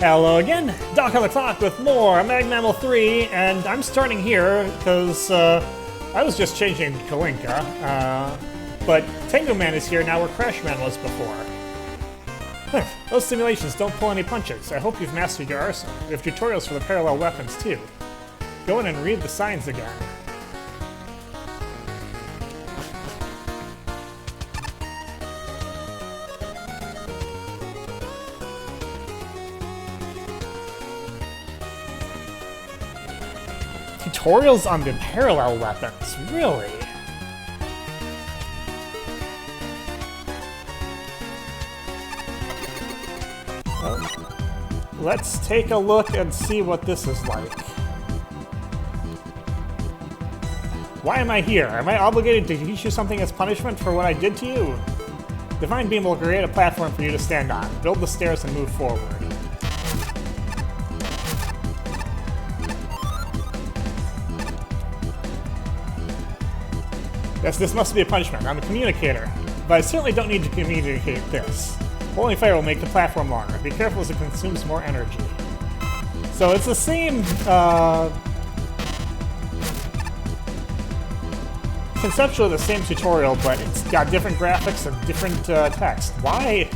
Hello again, Doc on the clock with more MAGMML3, and I'm starting here because I was just changing Kalinka, but Tango Man is here now where Crash Man was before. Those simulations don't pull any punches. I hope you've mastered your arsenal. We have tutorials for the parallel weapons too. Go in and read the signs again. Tutorials on the parallel weapons, really? Well, let's take a look and see what this is like. Why am I here? Am I obligated to teach you something as punishment for what I did to you? Divine Beam will create a platform for you to stand on. Build the stairs and move forward. Yes, this must be a punishment. I'm a communicator, but I certainly don't need to communicate this. Holding fire will make the platform longer. Be careful as it consumes more energy. So it's the same, conceptually the same tutorial, but it's got different graphics and different text. Why?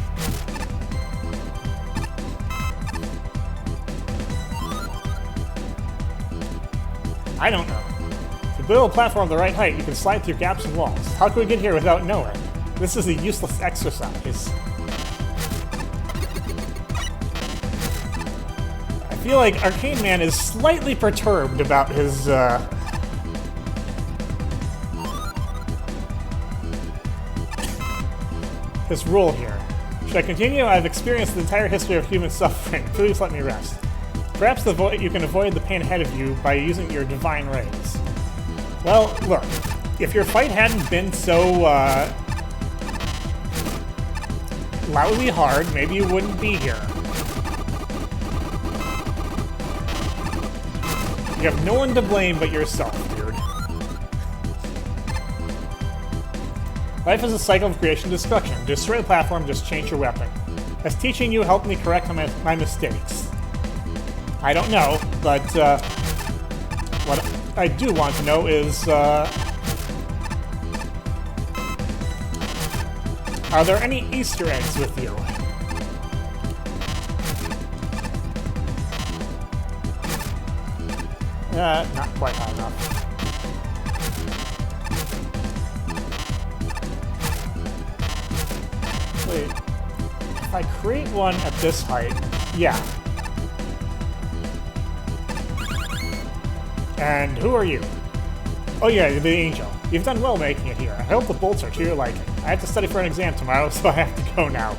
I don't know. To build a platform the right height, you can slide through gaps in walls. How can we get here without knowing? This is a useless exercise. I feel like Arcade Man is slightly perturbed about his, his rule here. Should I continue? I've experienced the entire history of human suffering. Please let me rest. Perhaps you can avoid the pain ahead of you by using your divine rays. Well, look, if your fight hadn't been so, loudly hard, maybe you wouldn't be here. You have no one to blame but yourself, dude. Life is a cycle of creation and destruction. Destroy the platform, just change your weapon. Has teaching you helped me correct my mistakes? I don't know, but, what I do want to know is, are there any Easter eggs with you? Not quite high enough. Wait, if I create one at this height, yeah. And who are you? Oh yeah, you're the angel. You've done well making it here. I hope the bolts are to your liking. I have to study for an exam tomorrow, so I have to go now.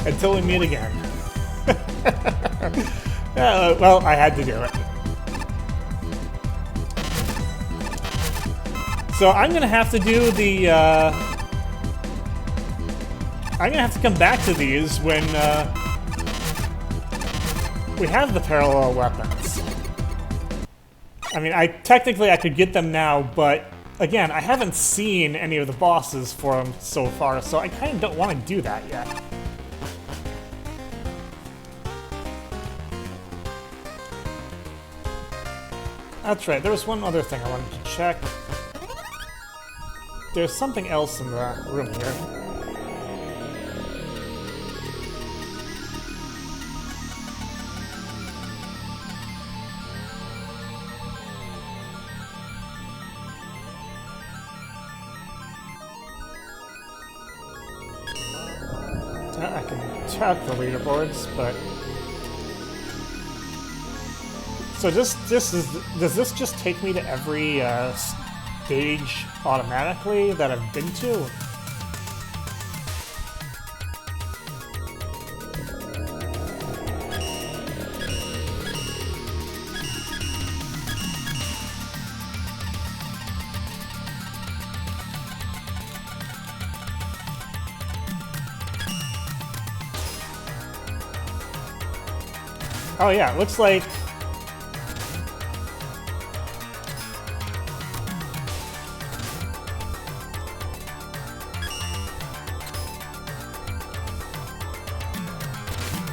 Until we meet again. Well, I had to do it. So I'm gonna have to do the, I'm gonna have to come back to these when, we have the parallel weapons. I mean, technically I could get them now, but again, I haven't seen any of the bosses for them so far, so I kind of don't want to do that yet. That's right, there was one other thing I wanted to check. There's something else in the room here. I can tap the leaderboards, but... So does this just take me to every stage automatically that I've been to? Oh yeah, it looks like...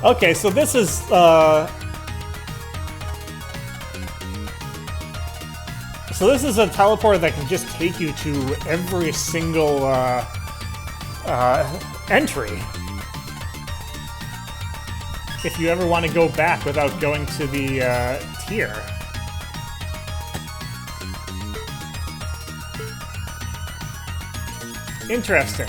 Okay, so this is So this is a teleporter that can just take you to every single entry. If you ever want to go back without going to the tier. Interesting.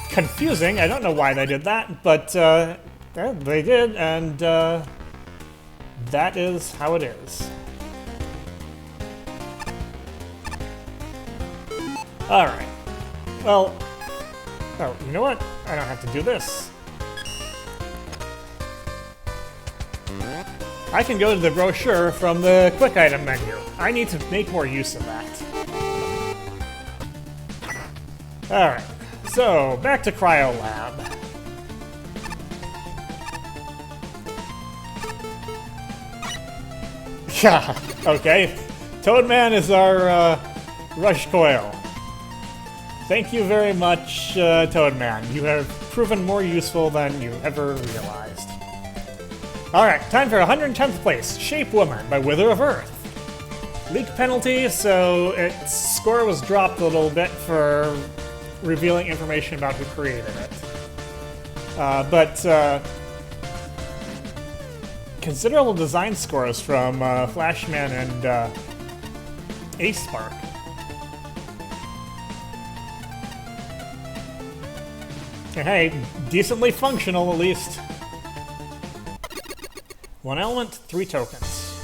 Confusing. I don't know why they did that, but yeah, they did, and that is how it is. Alright. Well, oh, you know what? I don't have to do this. I can go to the brochure from the quick item menu. I need to make more use of that. Alright, so back to Cryo Lab. Yeah, okay. Toadman is our rush coil. Thank you very much, Toadman. You have proven more useful than you ever realized. Alright, time for 110th place, Shape Woman by Wither of Earth. Leak penalty, so its score was dropped a little bit for revealing information about who created it. But considerable design scores from Flashman and Ace Spark. Hey, decently functional at least. 1 element, 3 tokens.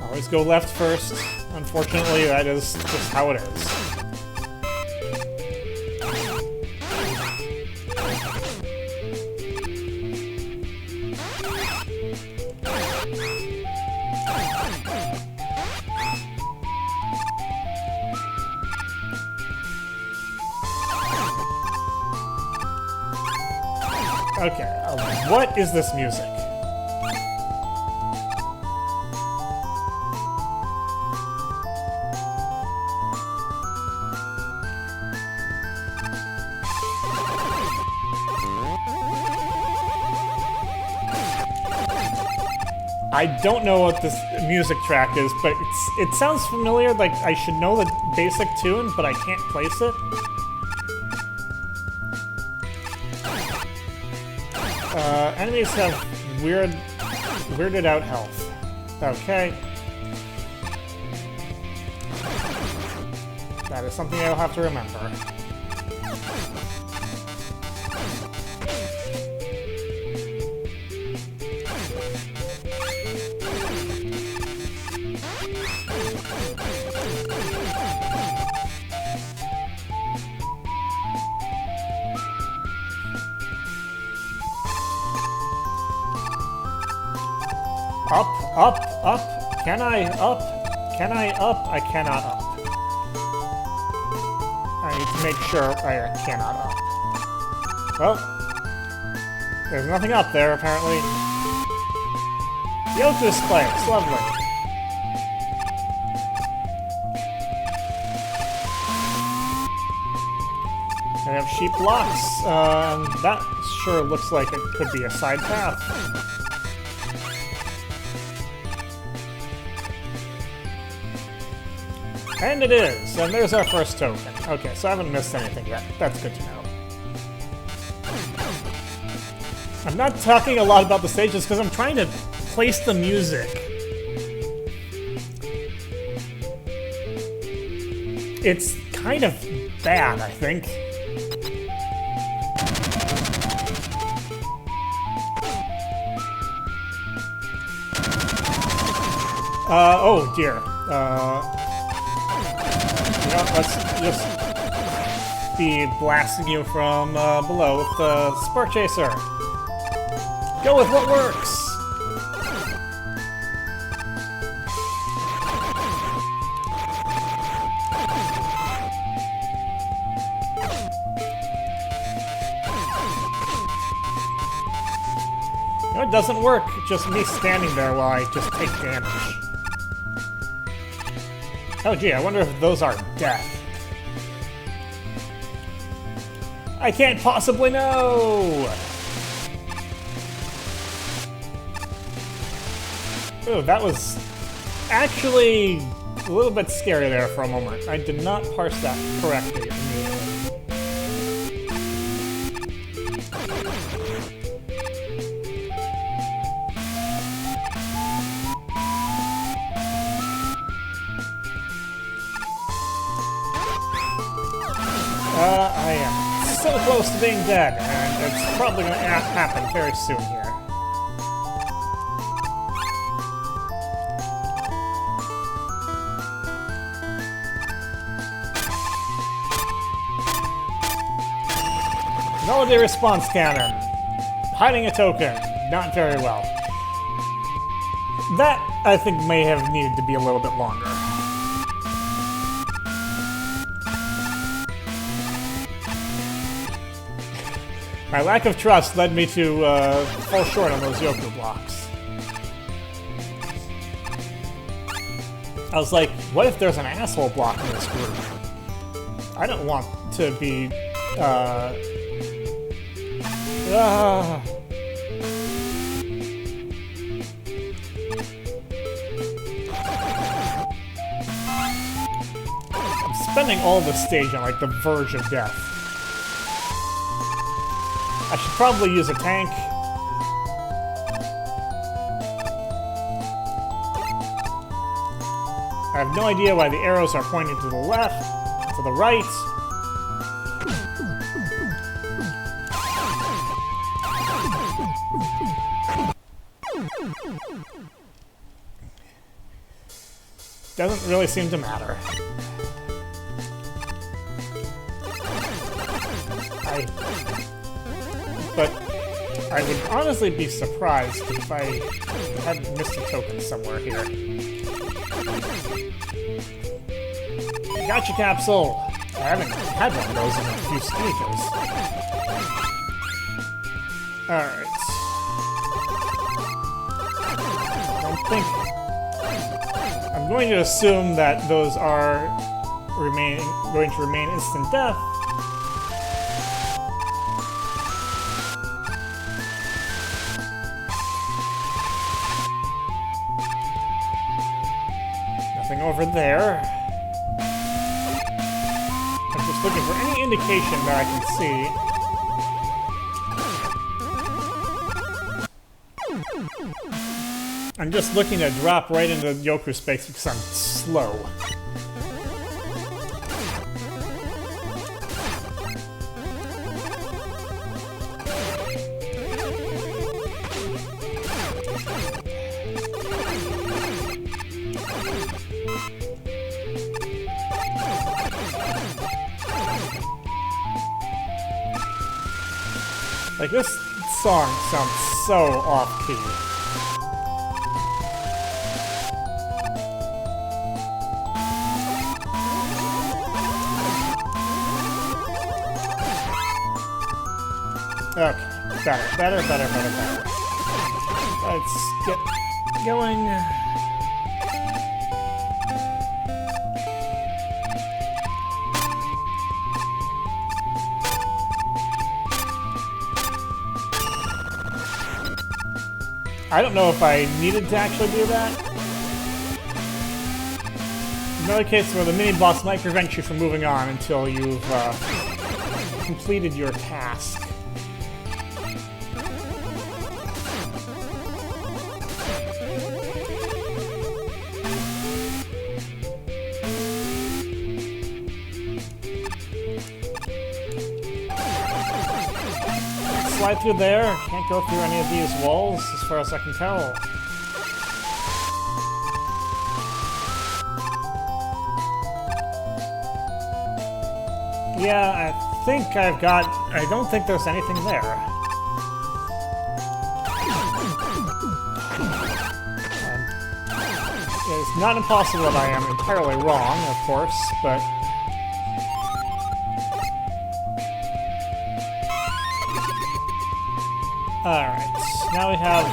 Always go left first. Unfortunately, that is just how it is. Okay, what is this music? I don't know what this music track is, but it sounds familiar, like I should know the basic tune, but I can't place it. Enemies have weirded out health. Okay. That is something I'll have to remember. Up, up, up. Can I up? Can I up? I cannot up. I need to make sure I cannot up. Well, there's nothing up there, apparently. Yoku spikes, lovely. I have sheep blocks, and that sure looks like it could be a side path. And it is, and there's our first token. Okay, so I haven't missed anything yet. That's good to know. I'm not talking a lot about the stages because I'm trying to place the music. It's kind of bad, I think. Oh dear. You know, let's just be blasting you from below with the Spark Chaser. Go with what works! You know, it doesn't work, just me standing there while I just take damage. Oh gee, I wonder if those are death. I can't possibly know! Ooh, that was actually a little bit scary there for a moment. I did not parse that correctly immediately. I am so close to being dead, and it's probably going to happen very soon here. Melody response cannon. Hiding a token. Not very well. That, I think, may have needed to be a little bit longer. My lack of trust led me to fall short on those Yoku blocks. I was like, what if there's an asshole block in this group? I don't want to be, I'm spending all this stage on, like, the verge of death. I should probably use a tank. I have no idea why the arrows are pointing to the left, to the right. Doesn't really seem to matter. But I would honestly be surprised if I hadn't missed a token somewhere here. Gotcha capsule! I haven't had one of those in a few stages. Alright. I don't think... I'm going to assume that those are going to remain instant death. Nothing over there. I'm just looking for any indication that I can see. I'm just looking to drop right into Yoku space because I'm slow. Like, this song sounds so off-key. Okay, better. Let's get going. I don't know if I needed to actually do that. In other cases where the mini-boss might prevent you from moving on until you've completed your task. Slide through there. Can't go through any of these walls, as far as I can tell. Yeah, I think I've got... I don't think there's anything there. It's not impossible that I am entirely wrong, of course, but... Alright, now we have,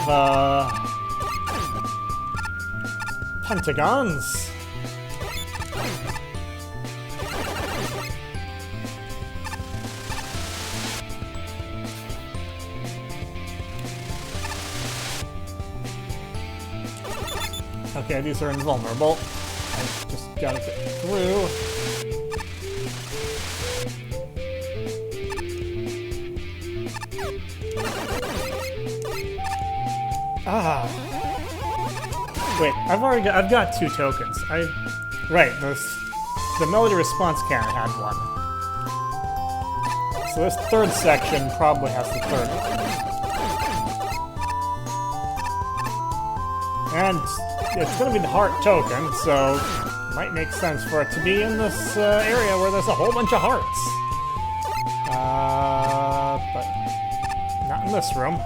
pentagons. Okay, these are invulnerable. I just gotta get through. Ah. Wait, I've got 2 tokens. Right, the melody response cannon had one. So this third section probably has the third one. And it's going to be the heart token, so it might make sense for it to be in this area where there's a whole bunch of hearts. But not in this room.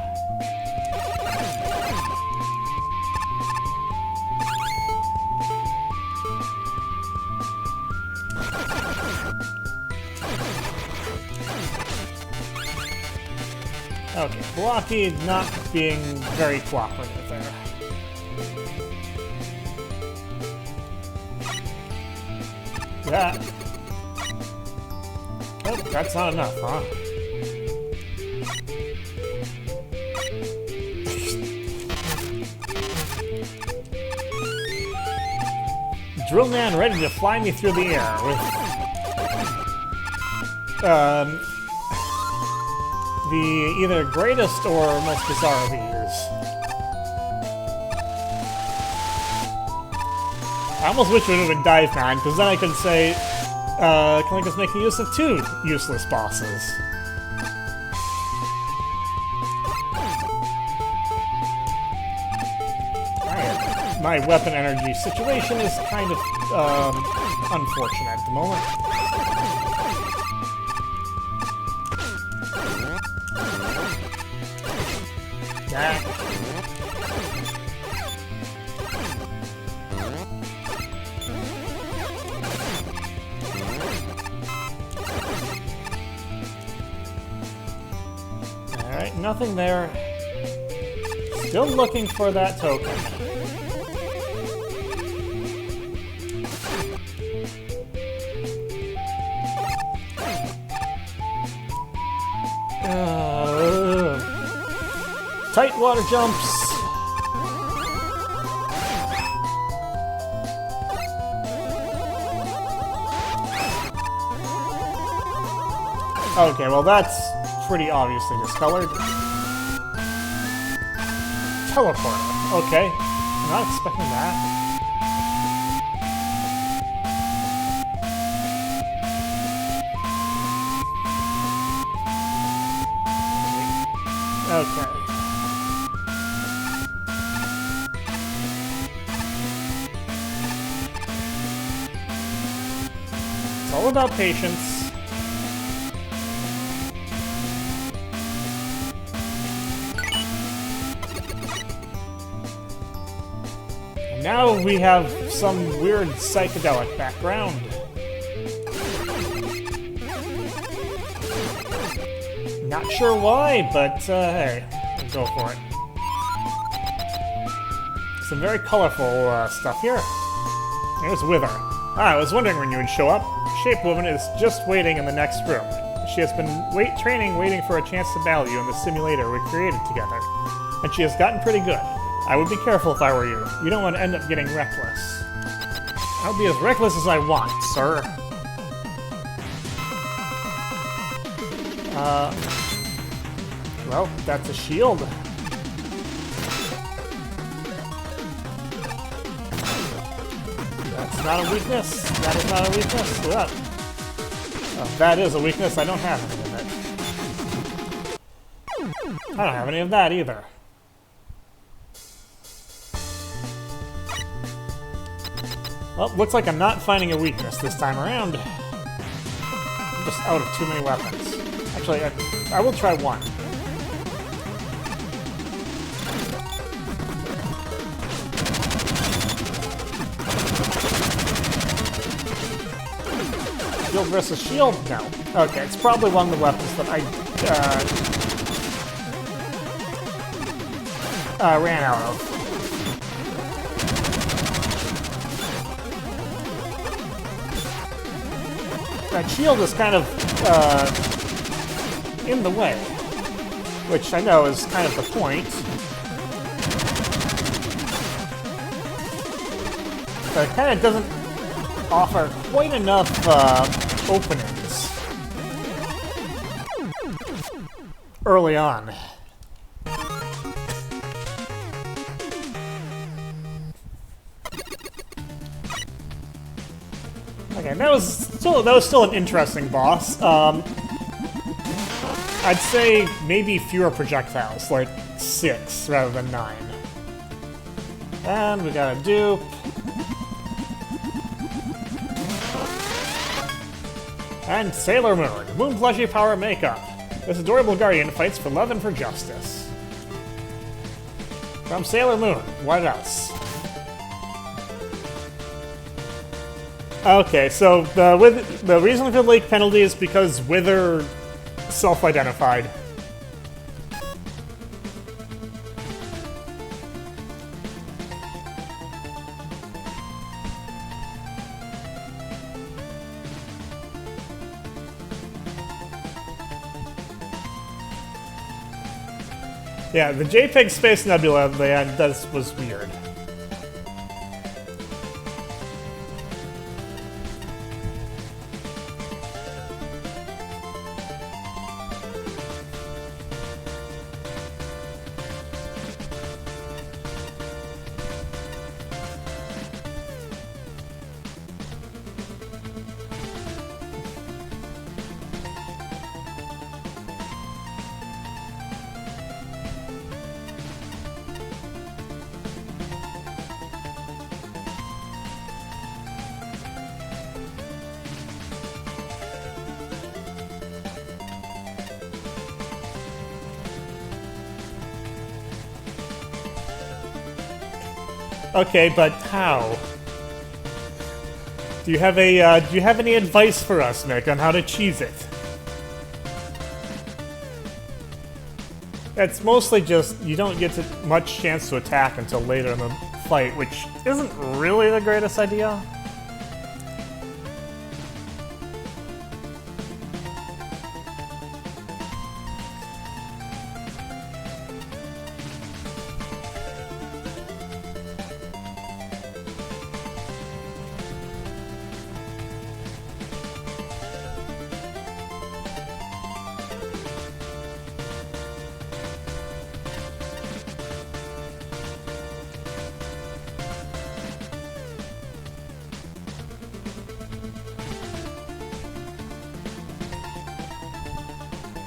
Okay, Blocky not being very cooperative there. That. Oh, that's not enough, huh? Drill Man ready to fly me through the air with the either greatest or most bizarre of ease. I almost wish it would have been Dive Man, because then I could say Kalinka's making use of 2 useless bosses. My weapon energy situation is kind of unfortunate at the moment. Alright, nothing there. Still looking for that token. Tight water jumps. Okay, well that's pretty obviously discolored. Teleporter. Okay. I'm not expecting that. Okay. It's all about patience. And now we have some weird psychedelic background. Not sure why, but hey, we'll go for it. Some very colorful stuff here. There's Wither. I was wondering when you would show up. Shape Woman is just waiting in the next room. She has been training, waiting for a chance to battle you in the simulator we created together. And she has gotten pretty good. I would be careful if I were you. You don't want to end up getting reckless. I'll be as reckless as I want, sir. Well, that's a shield. That's not a weakness. That is not a weakness. That is a weakness. I don't have any of it. I don't have any of that either. Well, looks like I'm not finding a weakness this time around. I'm just out of too many weapons. Actually, I will try one. Shield versus shield? No. Okay, it's probably one of the weapons that I ran out of. That shield is kind of in the way, which I know is kind of the point. But it kind of doesn't offer quite enough openings early on. Okay, that was still an interesting boss. I'd say maybe fewer projectiles, like 6 rather than 9. And we got a dupe. And Sailor Moon, Moon Plushie Power Makeup. This adorable guardian fights for love and for justice. From Sailor Moon, what else? Okay, so the reason for the lake penalty is because Wither self-identified. Yeah, the JPEG Space Nebula at the end, that was weird. Okay, but how? Do you have any advice for us, Nick, on how to cheese it? It's mostly just you don't get much chance to attack until later in the fight, which isn't really the greatest idea.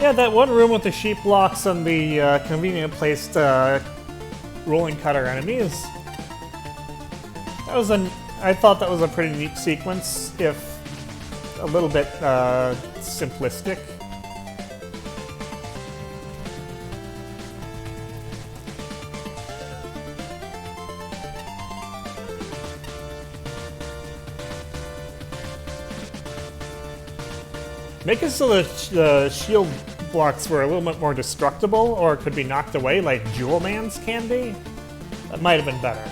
Yeah, that one room with the sheep blocks and the convenient placed rolling cutter enemies. I thought that was a pretty neat sequence, if a little bit simplistic. Make it so the shield blocks were a little bit more destructible, or could be knocked away like Jewel Man's can be. That might have been better.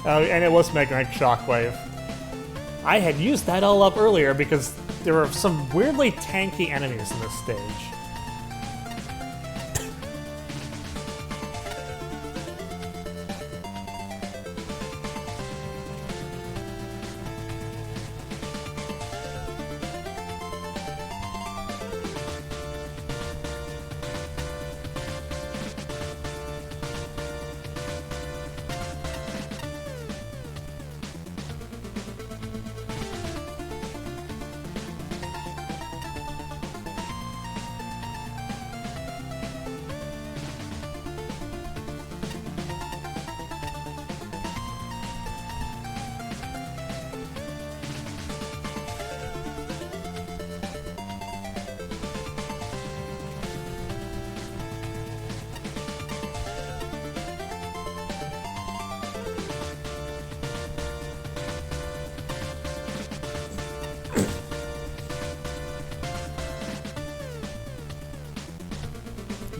And it was Magnetic Shockwave. I had used that all up earlier because there were some weirdly tanky enemies in this stage.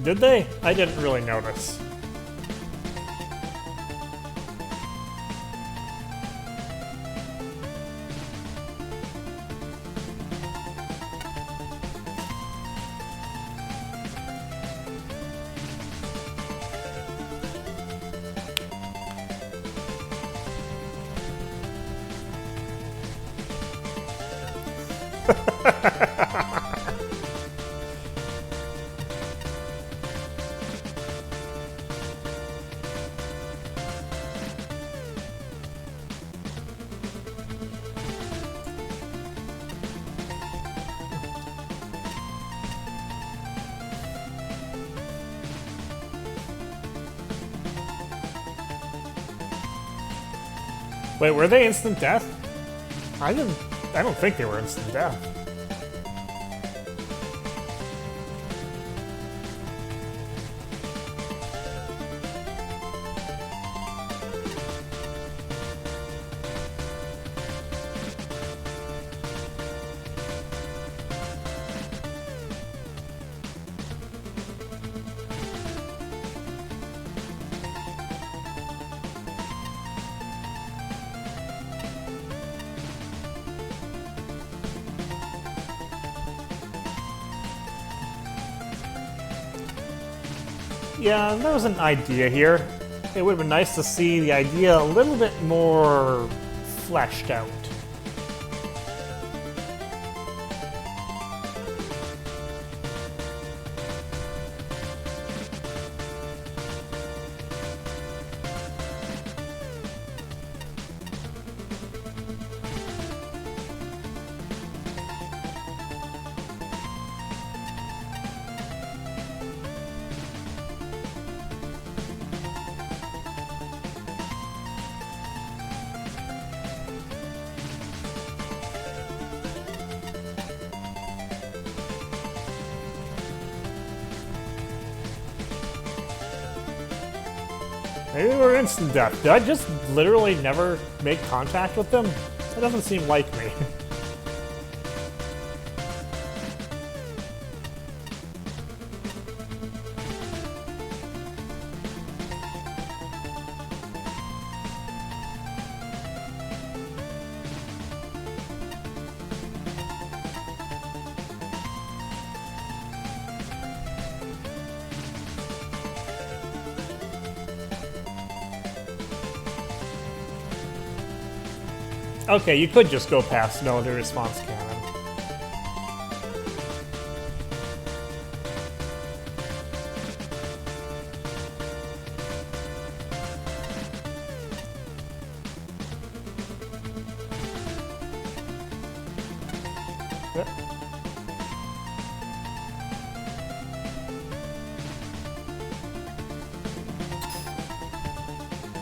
Did they? I didn't really notice. Wait, were they instant death? I don't think they were instant death. Yeah, there was an idea here. It would have been nice to see the idea a little bit more fleshed out. Maybe they were instant death. Did I just literally never make contact with them? That doesn't seem like me. Okay, you could just go past military response cannon.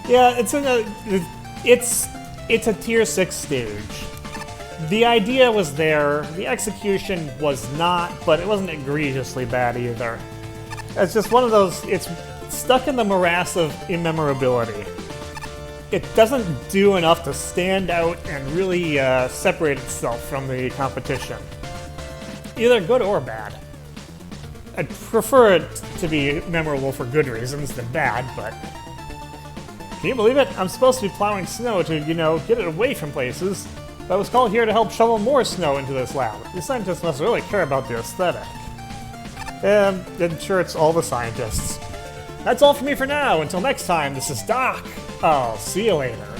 Yeah, it's a tier 6 stage. The idea was there, the execution was not, but it wasn't egregiously bad either. It's just one of those, it's stuck in the morass of immemorability. It doesn't do enough to stand out and really separate itself from the competition. Either good or bad. I'd prefer it to be memorable for good reasons than bad, but... Can you believe it? I'm supposed to be plowing snow to, get it away from places, but I was called here to help shovel more snow into this lab. These scientists must really care about the aesthetic. I'm sure it's all the scientists. That's all for me for now. Until next time, this is Doc. I'll see you later.